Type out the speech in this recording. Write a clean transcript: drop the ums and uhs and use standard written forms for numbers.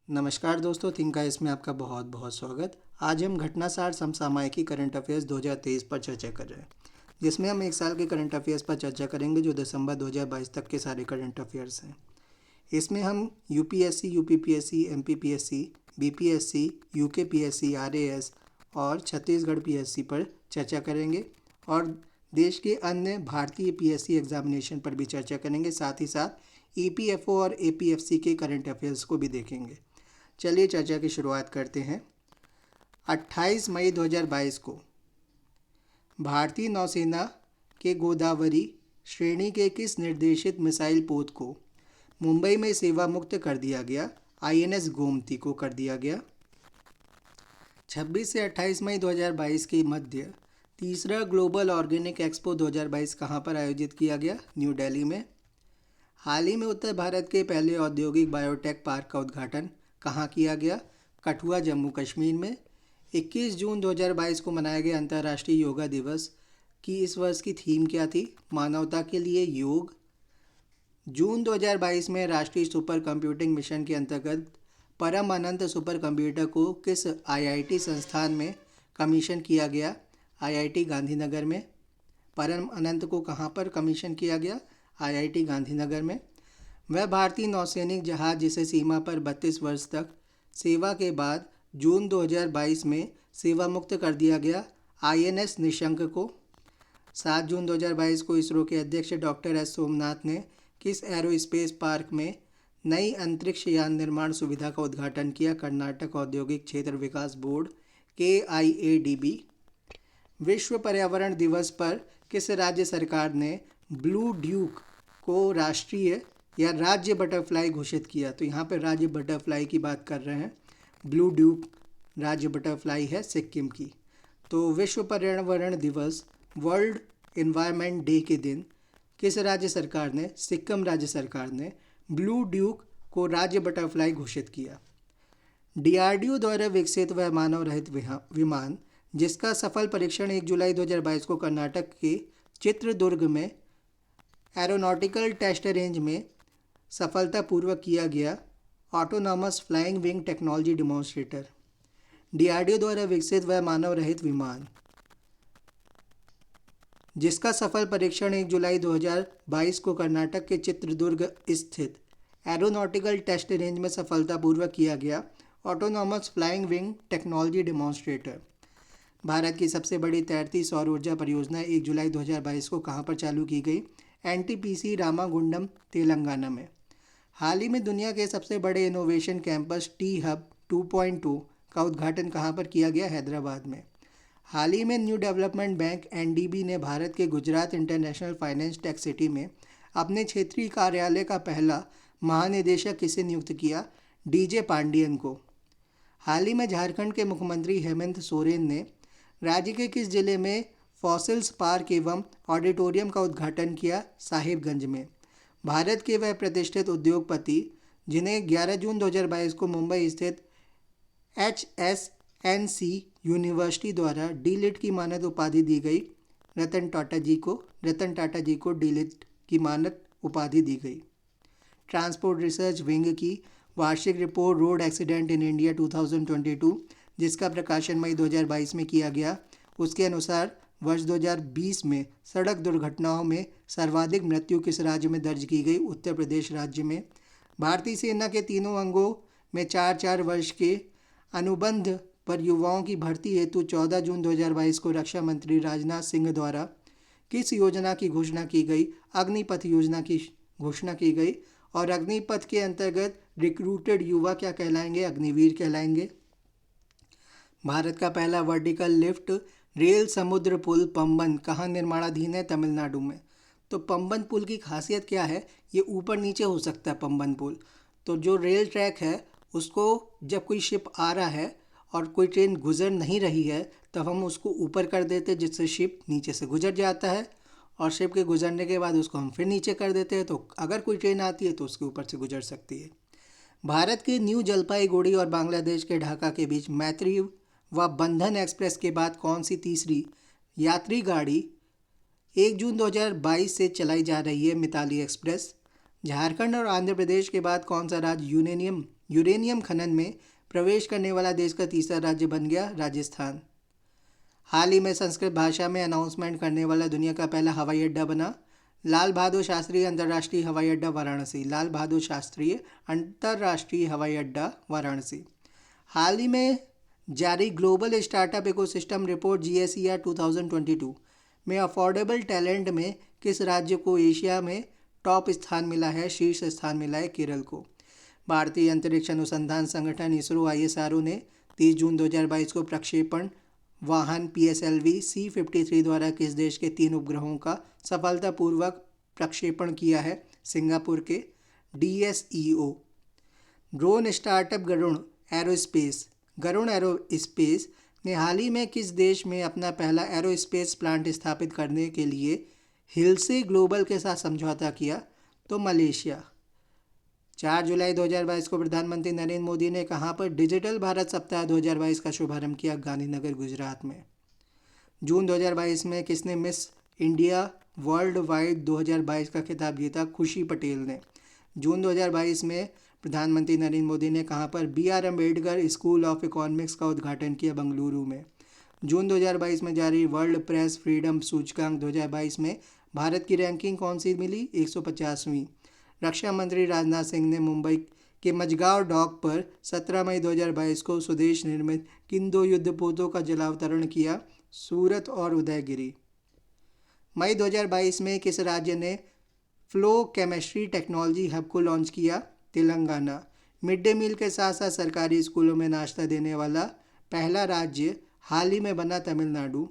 नमस्कार दोस्तों, थिंकाइस में आपका बहुत बहुत स्वागत। आज हम घटनासार समसामयिकी करंट अफेयर्स 2023 पर चर्चा कर रहे हैं, जिसमें हम एक साल के करंट अफेयर्स पर चर्चा करेंगे जो दिसंबर 2022 तक के सारे करंट अफेयर्स हैं। इसमें हम UPSC, UPPSC, MPPSC, BPSC, UKPSC, RAS और छत्तीसगढ़ पीएससी पर चर्चा करेंगे और देश के अन्य भारतीय पीएससी एग्जामिनेशन पर भी चर्चा करेंगे। साथ ही साथ ईपीएफओ और एपीएफसी के करंट अफेयर्स को भी देखेंगे। चलिए चर्चा की शुरुआत करते हैं। 28 मई 2022 को भारतीय नौसेना के गोदावरी श्रेणी के किस निर्देशित मिसाइल पोत को मुंबई में सेवा मुक्त कर दिया गया? आईएनएस गोमती को कर दिया गया। 26 से 28 मई 2022 के मध्य तीसरा ग्लोबल ऑर्गेनिक एक्सपो 2022 कहाँ पर आयोजित किया गया? न्यू दिल्ली में। हाल ही में उत्तर भारत के पहले औद्योगिक बायोटेक पार्क का उद्घाटन कहाँ किया गया? कठुआ, जम्मू कश्मीर में। 21 जून 2022 को मनाया गया अंतर्राष्ट्रीय योगा दिवस की इस वर्ष की थीम क्या थी? मानवता के लिए योग। जून 2022 में राष्ट्रीय सुपर कंप्यूटिंग मिशन के अंतर्गत परम अनंत सुपर कंप्यूटर को किस आईआईटी संस्थान में कमीशन किया गया? आईआईटी गांधीनगर में। परम अनंत को कहाँ पर कमीशन किया गया? आईआईटी गांधीनगर में। वह भारतीय नौसैनिक जहाज जिसे सीमा पर 32 वर्ष तक सेवा के बाद जून 2022 में सेवा मुक्त कर दिया गया? आईएनएस निशंक को। 7 जून 2022 को इसरो के अध्यक्ष डॉक्टर एस सोमनाथ ने किस एरोस्पेस पार्क में नई अंतरिक्ष यान निर्माण सुविधा का उद्घाटन किया? कर्नाटक औद्योगिक क्षेत्र विकास बोर्ड KIADB। विश्व पर्यावरण दिवस पर किस राज्य सरकार ने ब्लू ड्यूक को राष्ट्रीय या राज्य बटरफ्लाई घोषित किया? तो यहाँ पर राज्य बटरफ्लाई की बात कर रहे हैं। ब्लू ड्यूक राज्य बटरफ्लाई है सिक्किम की। तो विश्व पर्यावरण दिवस, वर्ल्ड एनवायरनमेंट डे के दिन किस राज्य सरकार ने, सिक्किम राज्य सरकार ने ब्लू ड्यूक को राज्य बटरफ्लाई घोषित किया। डीआरडीओ द्वारा विकसित वह मानव रहित विमान जिसका सफल परीक्षण 1 जुलाई 2022 को कर्नाटक के चित्रदुर्ग में एरोनॉटिकल टेस्ट रेंज में सफलतापूर्वक किया गया, autonomous flying wing technology demonstrator. DRDO द्वारा विकसित वह मानव रहित विमान जिसका सफल परीक्षण 1 जुलाई 2022 को कर्नाटक के चित्रदुर्ग स्थित एरोनॉटिकल टेस्ट रेंज में सफलतापूर्वक किया गया, autonomous flying wing technology demonstrator. Bharat की सबसे बड़ी तैरती सौर ऊर्जा परियोजना 1 जुलाई 2022 को कहाँ पर चालू की गई? एनटीपीसी रामागुंडम, तेलंगाना में। हाल ही में दुनिया के सबसे बड़े इनोवेशन कैंपस टी हब 2.2 का उद्घाटन कहाँ पर किया गया? हैदराबाद में। हाल ही में न्यू डेवलपमेंट बैंक एनडीबी ने भारत के Gujarat international finance tech city में अपने क्षेत्रीय कार्यालय का पहला महानिदेशक किसे नियुक्त किया? डीजे पांडियन को। हाल ही में झारखंड के मुख्यमंत्री हेमंत सोरेन ने राज्य के किस जिले में फॉसिल्स पार्क एवं ऑडिटोरियम का उद्घाटन किया? साहिबगंज में। भारत के वह प्रतिष्ठित उद्योगपति जिन्हें 11 जून 2022 को मुंबई स्थित HSNC यूनिवर्सिटी द्वारा डीलिट की मानद उपाधि दी गई, रतन टाटा जी को डीलिट की मानद उपाधि दी गई। ट्रांसपोर्ट रिसर्च विंग की वार्षिक report road accident in India 2022 जिसका प्रकाशन मई 2022 में किया गया, उसके अनुसार वर्ष 2020 में सड़क दुर्घटनाओं में सर्वाधिक मृत्यु किस राज्य में दर्ज की गई? उत्तर प्रदेश राज्य में। भारतीय सेना के तीनों अंगों में 4-4 वर्ष के अनुबंध पर युवाओं की भर्ती हेतु 14 जून 2022 को रक्षा मंत्री राजनाथ सिंह द्वारा किस योजना की घोषणा की गई? अग्निपथ योजना की घोषणा की गई और अग्निपथ के अंतर्गत रिक्रूटेड युवा क्या कहलाएंगे? अग्निवीर कहलाएंगे। भारत का पहला वर्टिकल लिफ्ट रेल समुद्र पुल पंबन कहाँ निर्माणाधीन है? तमिलनाडु में। तो पंबन पुल की खासियत क्या है? ये ऊपर नीचे हो सकता है पंबन पुल। तो जो रेल ट्रैक है उसको जब कोई शिप आ रहा है और कोई ट्रेन गुजर नहीं रही है तब हम उसको ऊपर कर देते हैं जिससे शिप नीचे से गुजर जाता है, और शिप के गुजरने के बाद उसको हम फिर नीचे कर देते हैं तो अगर कोई ट्रेन आती है तो उसके ऊपर से गुजर सकती है। भारत के न्यू जलपाईगुड़ी और बांग्लादेश के ढाका के बीच मैत्री व बंधन एक्सप्रेस के बाद कौन सी तीसरी यात्री गाड़ी 1 जून 2022 से चलाई जा रही है? मिताली एक्सप्रेस। झारखंड और आंध्र प्रदेश के बाद कौन सा राज्य यूरेनियम यूरेनियम खनन में प्रवेश करने वाला देश का तीसरा राज्य बन गया राजस्थान। हाल ही में संस्कृत भाषा में अनाउंसमेंट करने वाला दुनिया का पहला हवाई अड्डा बना लाल बहादुर शास्त्री अंतर्राष्ट्रीय हवाई अड्डा वाराणसी। लाल बहादुर शास्त्री अंतर्राष्ट्रीय हवाई अड्डा वाराणसी। हाल ही में जारी global startup ecosystem report GSER 2022 में अफोर्डेबल टैलेंट में किस राज्य को एशिया में टॉप स्थान मिला है? शीर्ष स्थान मिला है केरल को। भारतीय अंतरिक्ष अनुसंधान संगठन इसरो ISRO ने 30 जून 2022 को प्रक्षेपण वाहन PSLV C-53 द्वारा किस देश के 3 उपग्रहों का सफलतापूर्वक प्रक्षेपण किया है? सिंगापुर के DSEO। Drone startup Garuda aerospace ने हाल ही में किस देश में अपना पहला एरोस्पेस प्लांट स्थापित करने के लिए हिलसे ग्लोबल के साथ समझौता किया? तो मलेशिया। 4 जुलाई 2022 को प्रधानमंत्री नरेंद्र मोदी ने कहां पर डिजिटल भारत सप्ताह 2022 का शुभारंभ किया? गांधीनगर गुजरात में। जून 2022 में किसने मिस इंडिया वर्ल्ड वाइड 2022 का खिताब जीता? खुशी पटेल ने। जून 2022 में प्रधानमंत्री नरेंद्र मोदी ने कहां पर BR Ambedkar school of economics का उद्घाटन किया? बंगलुरु में। जून 2022 में जारी वर्ल्ड प्रेस फ्रीडम सूचकांक 2022 में भारत की रैंकिंग कौन सी मिली? 150वीं। रक्षा मंत्री राजनाथ सिंह ने मुंबई के मझगांव डॉक पर 17 मई 2022 को स्वदेश निर्मित किन 2 युद्धपोतों का जलावतरण किया? सूरत और उदयगिरी। मई 2022 में किस राज्य ने फ्लो केमिस्ट्री टेक्नोलॉजी हब को लॉन्च किया? तेलंगाना। मिड डे मील के साथ साथ सरकारी स्कूलों में नाश्ता देने वाला पहला राज्य हाल ही में बना तमिलनाडु।